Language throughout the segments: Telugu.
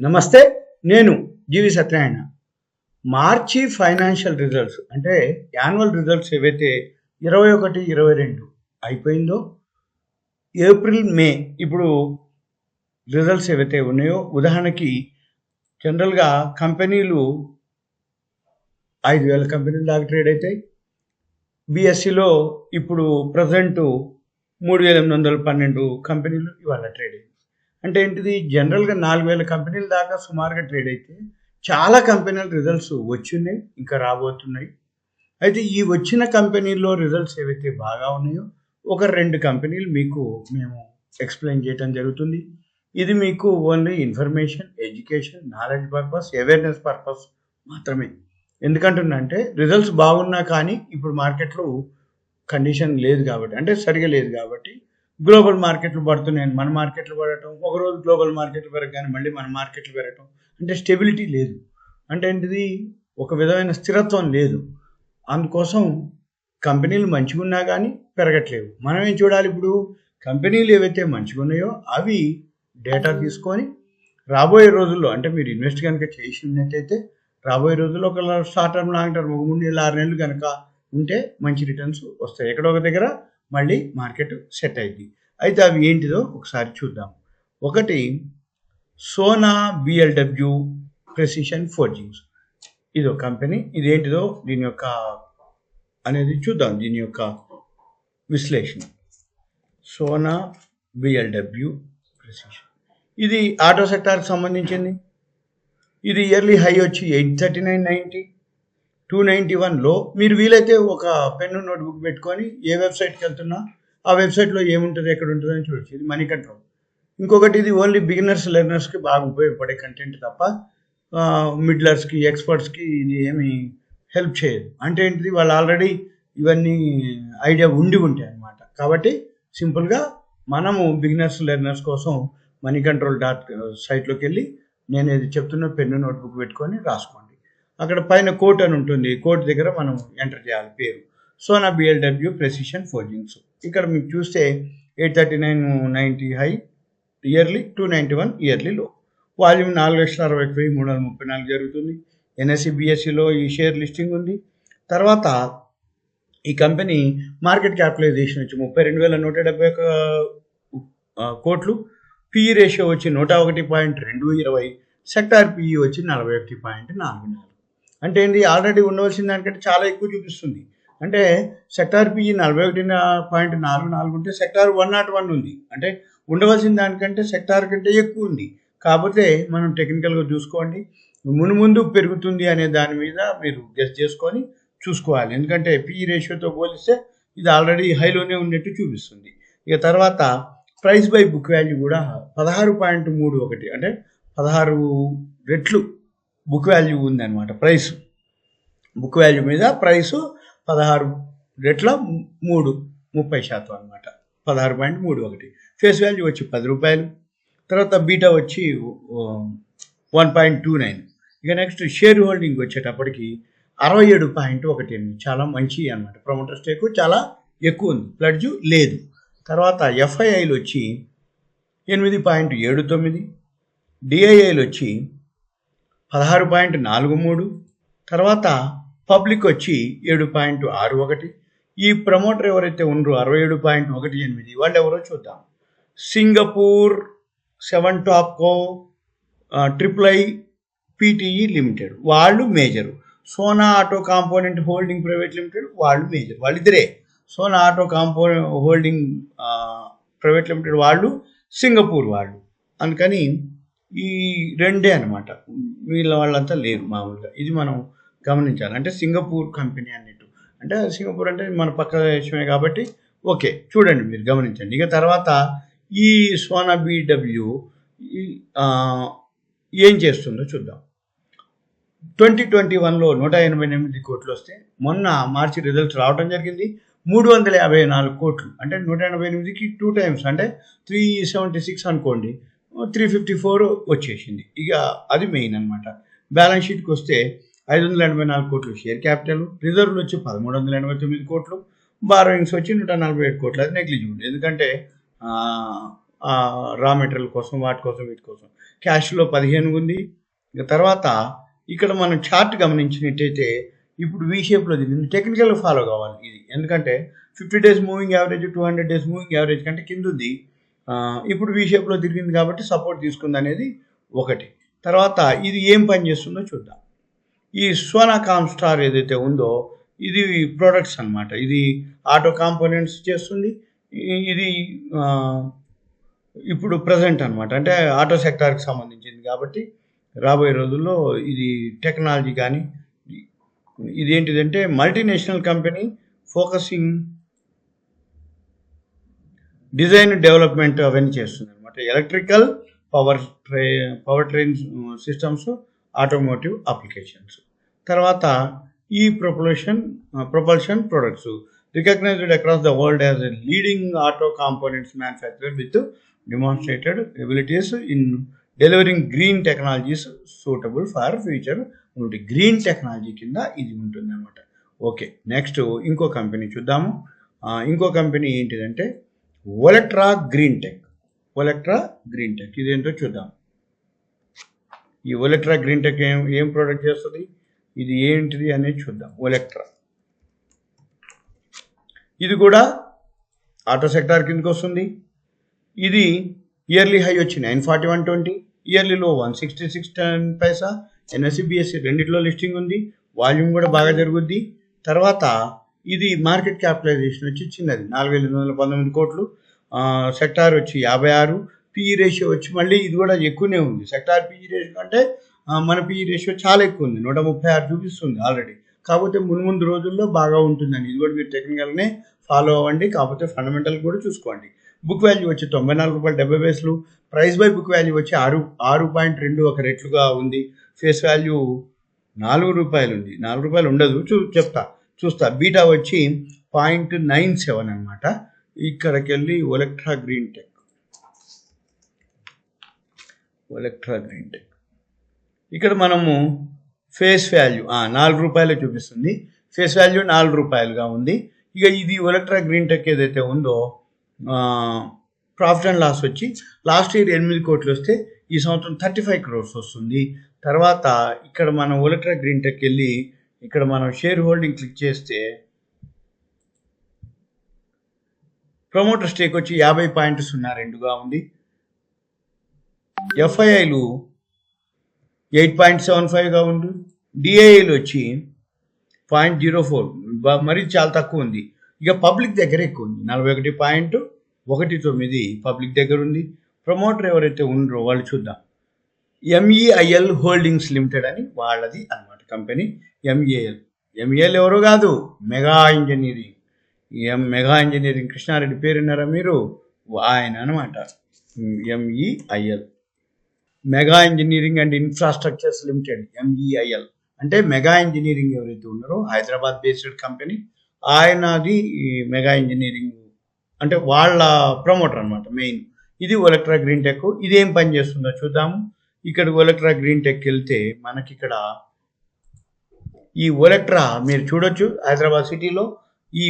నమస్తే, నేను GVSatyanarayana. మార్చి ఫైనాన్షియల్ రిజల్ట్స్ అంటే యాన్యువల్ రిజల్ట్స్ ఏవైతే 21, 22 అయిపోయిందో, ఏప్రిల్, మే ఇప్పుడు రిజల్ట్స్ ఏవైతే ఉన్నాయో, ఉదాహరణకి జనరల్గా కంపెనీలు 5,000 కంపెనీలు దాకా ట్రేడ్ అవుతాయి. BSEలో ఇప్పుడు ప్రజెంట్ 3,812 కంపెనీలు ఇవాళ ట్రేడ్ అయ్యాయి. అంటే ఏంటిది, జనరల్గా 4,000 కంపెనీల దాకా సుమారుగా ట్రేడ్ అయితే చాలా కంపెనీల రిజల్ట్స్ వచ్చినాయి, ఇంకా రాబోతున్నాయి. అయితే ఈ వచ్చిన కంపెనీల్లో రిజల్ట్స్ ఏవైతే బాగా ఉన్నాయో, ఒక 2 కంపెనీలు మీకు మేము ఎక్స్ప్లెయిన్ చేయడం జరుగుతుంది. ఇది మీకు only information, education, knowledge purpose, awareness purpose మాత్రమే. ఎందుకంటున్నంటే రిజల్ట్స్ బాగున్నా కానీ ఇప్పుడు మార్కెట్లో కండిషన్ లేదు కాబట్టి, అంటే సరిగా లేదు కాబట్టి గ్లోబల్ మార్కెట్లు పడుతున్నాయి, మన మార్కెట్లు పడటం, ఒకరోజు గ్లోబల్ మార్కెట్లు పెరగగానే మళ్ళీ మన మార్కెట్లు పెరగటం, అంటే స్టెబిలిటీ లేదు. అంటే ఏంటిది, ఒక విధమైన స్థిరత్వం లేదు. అందుకోసం కంపెనీలు మంచిగా ఉన్నా కానీ పెరగట్లేవు. మనం ఏం చూడాలి, ఇప్పుడు కంపెనీలు ఏవైతే మంచిగా ఉన్నాయో అవి డేటా తీసుకొని రాబోయే రోజుల్లో, అంటే మీరు ఇన్వెస్ట్ కనుక చేసి ఉన్నట్టయితే రాబోయే రోజుల్లో ఒక షార్ట్ టర్మ్, లాంగ్ టర్మ్, 3 నెలలు 6 నెలలు కనుక ఉంటే మంచి రిటర్న్స్ వస్తాయి. ఎక్కడో ఒక దగ్గర మళ్ళీ మార్కెట్ సెట్ అయింది. అయితే అవి ఏంటిదో ఒకసారి చూద్దాం. ఒకటి సోనా BLW ప్రెసిషన్ ఫోర్జింగ్స్, ఇది ఒక కంపెనీ. ఇదేంటిదో దీని యొక్క అనేది చూద్దాం, దీని యొక్క విశ్లేషణ. సోనా BLW ప్రెసిషన్, ఇది ఆటో సెక్టార్కి సంబంధించింది. ఇది ఇయర్లీ హై వచ్చి 839.90, 291లో. మీరు వీలైతే ఒక పెన్ను నోట్బుక్ పెట్టుకొని ఏ వెబ్సైట్కి వెళ్తున్నా ఆ వెబ్సైట్లో ఏముంటుంది, ఎక్కడ ఉంటుంది అని చూడొచ్చు. ఇది మనీ కంట్రోల్. ఇంకొకటి, ఇది ఓన్లీ బిగినర్స్, లెర్నర్స్కి బాగా ఉపయోగపడే కంటెంట్ తప్ప మిడ్లర్స్కి, ఎక్స్పర్ట్స్కి ఇది ఏమి హెల్ప్ చేయదు. అంటే ఏంటిది, వాళ్ళు ఆల్రెడీ ఇవన్నీ ఐడియా ఉండి ఉంటాయి అన్నమాట. కాబట్టి సింపుల్గా మనము బిగినర్స్, లెర్నర్స్ కోసం మనీ కంట్రోల్ సైట్లోకి వెళ్ళి నేను ఇది చెప్తున్న పెన్ను నోట్బుక్ పెట్టుకొని రాసుకోండి. అక్కడ పైన కోట్ అని ఉంటుంది, కోట్ దగ్గర మనం ఎంటర్ చేయాలి పేరు. Sona BLW precision forgings. ఇక్కడ మీకు చూస్తే 839.90 హై ఇయర్లీ, 291 ఇయర్లీ లో. వాల్యూమ్ 4,61,334 జరుగుతుంది. NSE BSEలో ఈ షేర్ లిస్టింగ్ ఉంది. తర్వాత ఈ కంపెనీ మార్కెట్ క్యాపిటలైజేషన్ వచ్చి 32,171 కోట్లు, PE రేషియో వచ్చి 101.220, సెక్టార్ PE వచ్చి 41.44. అంటే ఏంటి, ఆల్రెడీ ఉండవలసిన దానికంటే చాలా ఎక్కువ చూపిస్తుంది. అంటే సెక్టార్ PE 41.44 ఉంటే సెక్టార్ 101 ఉంది. అంటే ఉండవలసిన దానికంటే సెక్టార్ కంటే ఎక్కువ ఉంది. కాకపోతే మనం టెక్నికల్గా చూసుకోండి, ముందు పెరుగుతుంది అనే దాని మీద మీరు గెస్ చేసుకొని చూసుకోవాలి. ఎందుకంటే PE రేషియోతో పోలిస్తే ఇది ఆల్రెడీ హైలోనే ఉన్నట్టు చూపిస్తుంది. ఇక తర్వాత ప్రైస్ బై బుక్ వాల్యూ కూడా 16.31, అంటే 16 రెట్లు బుక్ వాల్యూ ఉంది అనమాట. ప్రైస్ బుక్ వాల్యూ మీద ప్రైసు 16 రెట్ల 30% అనమాట, 16.31. ఫేస్ వాల్యూ వచ్చి 10 రూపాయలు. తర్వాత బీటా వచ్చి 1.29. ఇక నెక్స్ట్ షేర్ హోల్డింగ్ వచ్చేటప్పటికి 67.18, చాలా మంచి అనమాట. ప్రమోటర్ స్టేక్ చాలా ఎక్కువ ఉంది, ప్లడ్జు లేదు. తర్వాత FIIలు వచ్చి 8.79, DIIలు వచ్చి 16.43, తర్వాత పబ్లిక్ వచ్చి 7.61. ఈ ప్రమోటర్ ఎవరైతే ఉన్నారో 67.18 వాళ్ళు ఎవరో చూద్దాం. సింగపూర్ 7 టాప్కో ట్రిపుల్ PTE లిమిటెడ్, వాళ్ళు major. Sona auto component holding private limited, వాళ్ళు మేజర్. వాళ్ళిద్దరే. Sona auto component holding private limited వాళ్ళు సింగపూర్ వాళ్ళు. అందుకని ఈ రెండే అనమాట, వీళ్ళ వాళ్ళంతా లేరు మామూలుగా. ఇది మనం గమనించాలి. అంటే సింగపూర్ కంపెనీ అన్నట్టు, అంటే సింగపూర్ అంటే మన పక్క దేశమే కాబట్టి ఓకే, చూడండి, మీరు గమనించండి. ఇక తర్వాత ఈ సోనా BLW ఏం చేస్తుందో చూద్దాం. 2021లో 188 కోట్లు వస్తే, మొన్న మార్చి రిజల్ట్స్ రావడం జరిగింది 354 కోట్లు. అంటే 188కి 2 టైమ్స్, అంటే 376 అనుకోండి, 354 వచ్చేసింది. ఇక అది మెయిన్ అనమాట. బ్యాలెన్స్ షీట్కి వస్తే 584 కోట్లు షేర్ క్యాపిటల్, రిజర్వ్లు వచ్చి 1,389 కోట్లు, బారోయింగ్స్ వచ్చి 147 కోట్లు. అది నెగ్లిజిబుల్, ఎందుకంటే రా మెటీరియల్ కోసం వాటి కోసం వీటి కోసం. క్యాష్లో 15 ఉంది. ఇక తర్వాత ఇక్కడ మనం చార్ట్ గమనించినట్టయితే ఇప్పుడు వీ షేప్లో దిగింది. టెక్నికల్ ఫాలో కావాలి ఇది, ఎందుకంటే 50 days moving average 200 days moving average కంటే కింద ఉంది. ఇప్పుడు వీ షేప్లో తిరిగింది కాబట్టి సపోర్ట్ తీసుకుంది అనేది ఒకటి. తర్వాత ఇది ఏం పని చేస్తుందో చూద్దాం. ఈ సోనా కామ్స్టార్ ఏదైతే ఉందో ఇది ప్రొడక్ట్స్ అన్నమాట. ఇది ఆటో కాంపోనెంట్స్ చేస్తుంది. ఇది ఇప్పుడు ప్రజెంట్ అన్నమాట, అంటే ఆటో సెక్టార్కి సంబంధించింది కాబట్టి రాబోయే రోజుల్లో ఇది టెక్నాలజీ కానీ ఇది ఏంటిదంటే multinational company focusing design development అవన్నీ చేస్తుంది అనమాట. Electrical power train systems, automotive applications. తర్వాత ఈ propulsion products recognised across the world as a leading auto components manufacturer with demonstrated abilities in delivering green technologies suitable for future. Green technology కింద ఇది ఉంటుంది అనమాట. ఓకే, నెక్స్ట్ ఇంకో కంపెనీ చూద్దాము. ఇంకో కంపెనీ ఏంటిదంటే ఒలెక్ట్రా గ్రీన్ టెక్. ఇదేంటో చూద్దాం. ఈ ఒలెక్ట్రా గ్రీన్ టెక్ ఏం ప్రోడక్ట్ చేస్తుంది, ఇది ఏంటిది అనేది చూద్దాం. ఒలెక్ట్రా ఇది కూడా ఆటో సెక్టార్ కిందకి వస్తుంది. ఇది ఇయర్లీ హై వచ్చి 941.20, ఇయర్లీ లో 166.10. ఎన్ఎస్సి బిఎస్సి రెండిట్లో లిస్టింగ్ ఉంది. వాల్యూమ్ కూడా బాగా జరుగుద్ది. తర్వాత ఇది మార్కెట్ క్యాపిటలైజేషన్ వచ్చి చిన్నది 4,819 కోట్లు. సెక్టార్ వచ్చి 56. పిఈ రేషియో వచ్చి మళ్ళీ ఇది కూడా ఎక్కువనే ఉంది. సెక్టార్ పిఈ రేషియో కంటే మన పిఈ రేషియో చాలా ఎక్కువ ఉంది, 136 చూపిస్తుంది ఆల్రెడీ. కాకపోతే ముందు రోజుల్లో బాగా ఉంటుందని ఇది కూడా మీరు టెక్నికల్నే ఫాలో అవ్వండి. కాకపోతే ఫండమెంటల్ కూడా చూసుకోండి. బుక్ వాల్యూ వచ్చి 94 రూపాయలు 70 పైసలు. ప్రైస్ బై బుక్ వాల్యూ వచ్చి 6.21 రెట్లుగా ఉంది. ఫేస్ వాల్యూ 4 రూపాయలు ఉంది. 4 రూపాయలు ఉండదు, చూస్తా. బీటా వచ్చి 0.97 అనమాట. ఇక్కడికి వెళ్ళి ఒలెక్ట్రా గ్రీన్ టెక్ ఇక్కడ మనము ఫేస్ వాల్యూ 4 రూపాయలే చూపిస్తుంది. ఫేస్ వాల్యూ 4 రూపాయలుగా ఉంది. ఇక ఇది ఒలెక్ట్రా గ్రీన్ టెక్ ఏదైతే ఉందో ప్రాఫిట్ అండ్ లాస్ వచ్చి లాస్ట్ ఇయర్ 8 కోట్లు వస్తే ఈ సంవత్సరం 35 crores వస్తుంది. తర్వాత ఇక్కడ మనం ఒలెక్ట్రా గ్రీన్ టెక్ వెళ్ళి ఇక్కడ మనం షేర్ హోల్డింగ్ క్లిక్ చేస్తే ప్రమోటర్ స్టేక్ వచ్చి 50.02గా ఉంది. ఎఫ్ఐఐలు 8.75గా ఉంది. డిఐఐలు వచ్చి 0.04, మరి చాలా తక్కువ ఉంది. ఇక పబ్లిక్ దగ్గర ఎక్కువ ఉంది, 41.19 పబ్లిక్ దగ్గర ఉంది. ప్రమోటర్ ఎవరైతే ఉన్నారో వాళ్ళు చూద్దాం. ఎంఈఐఎల్ హోల్డింగ్స్ లిమిటెడ్ అని వాళ్ళది అనమాట కంపెనీ. ఎంఈఐఎల్ ఎవరో కాదు, మెగా ఇంజనీరింగ్ కృష్ణారెడ్డి పేరు విన్నారా మీరు, ఆయన అనమాట. MEIL mega engineering and infrastructures limited. MEIL అంటే మెగా ఇంజనీరింగ్ ఎవరైతే ఉన్నారో హైదరాబాద్ బేస్డ్ కంపెనీ, ఆయనది మెగా ఇంజనీరింగ్ అంటే వాళ్ళ ప్రమోటర్ అనమాట మెయిన్. ఇది ఒలెక్ట్రా గ్రీన్ టెక్. ఇది ఏం పని చేస్తుందో చూద్దాము. ఇక్కడ ఒలెక్ట్రా గ్రీన్ టెక్ వెళ్తే మనకి ఇక్కడ ఈ ఒలెక్ట్రా మీరు చూడొచ్చు. హైదరాబాద్ సిటీలో ఈ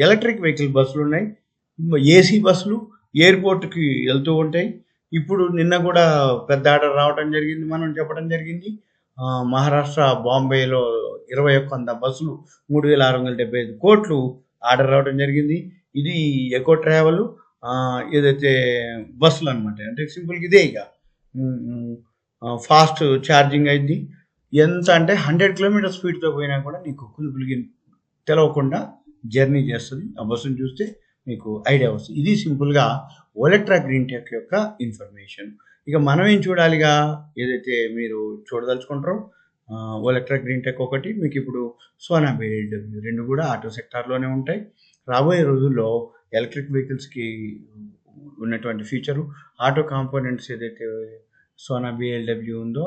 ఎలక్ట్రిక్ వెహికల్ బస్సులు ఉన్నాయి, ఏసీ బస్సులు ఎయిర్పోర్ట్కి వెళ్తూ ఉంటాయి. ఇప్పుడు నిన్న కూడా పెద్ద ఆర్డర్ రావడం జరిగింది, మనం చెప్పడం జరిగింది. మహారాష్ట్ర బాంబేలో 2100 బస్సులు 3,675 కోట్లు ఆర్డర్ రావడం జరిగింది. ఇది ఎకో ట్రావెల్ ఏదైతే బస్సులు అనమాట. అంటే సింపుల్గా ఇదే, ఇక ఫాస్ట్ ఛార్జింగ్ అయింది. ఎంత అంటే 100 కిలోమీటర్ స్పీడ్తో పోయినా కూడా నీకు కుదుపులకి తెలవకుండా జర్నీ చేస్తుంది. ఆ బస్సును చూస్తే మీకు ఐడియా వస్తుంది. ఇది సింపుల్గా ఒలెక్ట్రా గ్రీన్ టెక్ యొక్క ఇన్ఫర్మేషన్. ఇక మనం ఏం చూడాలిగా, ఏదైతే మీరు చూడదలుచుకుంటారో ఒలెక్ట్రా గ్రీన్ టెక్ ఒకటి, మీకు ఇప్పుడు సోనా blw రెండు కూడా ఆటో సెక్టార్లోనే ఉంటాయి. రాబోయే రోజుల్లో ఎలక్ట్రిక్ వెహికల్స్కి ఉన్నటువంటి ఫీచరు, ఆటో కాంపోనెంట్స్ ఏదైతే సోనా blw ఉందో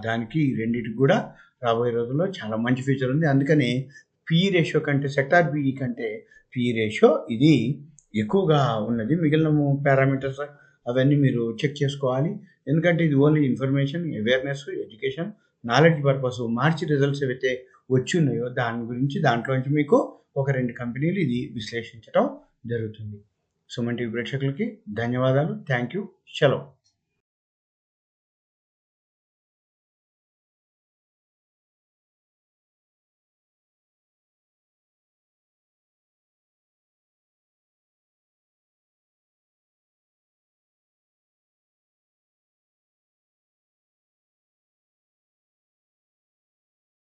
దానికి రెండింటికి కూడా రాబోయే రోజుల్లో చాలా మంచి ఫీచర్ ఉంది. అందుకని పిఈ రేషియో కంటే సెక్టార్ పిఈ కంటే పిఈ రేషియో ఇది ఎక్కువగా ఉన్నది. మిగిలిన పారామీటర్స్ అవన్నీ మీరు చెక్ చేసుకోవాలి. ఎందుకంటే ఇది only information, awareness, education, knowledge purpose. March results ఏవైతే వచ్చి ఉన్నాయో దాని గురించి దాంట్లోంచి మీకు 1-2 కంపెనీలు ఇది విశ్లేషించడం జరుగుతుంది. సుమన్ టీవీ ప్రేక్షకులకి ధన్యవాదాలు. Thank you. సెలవు.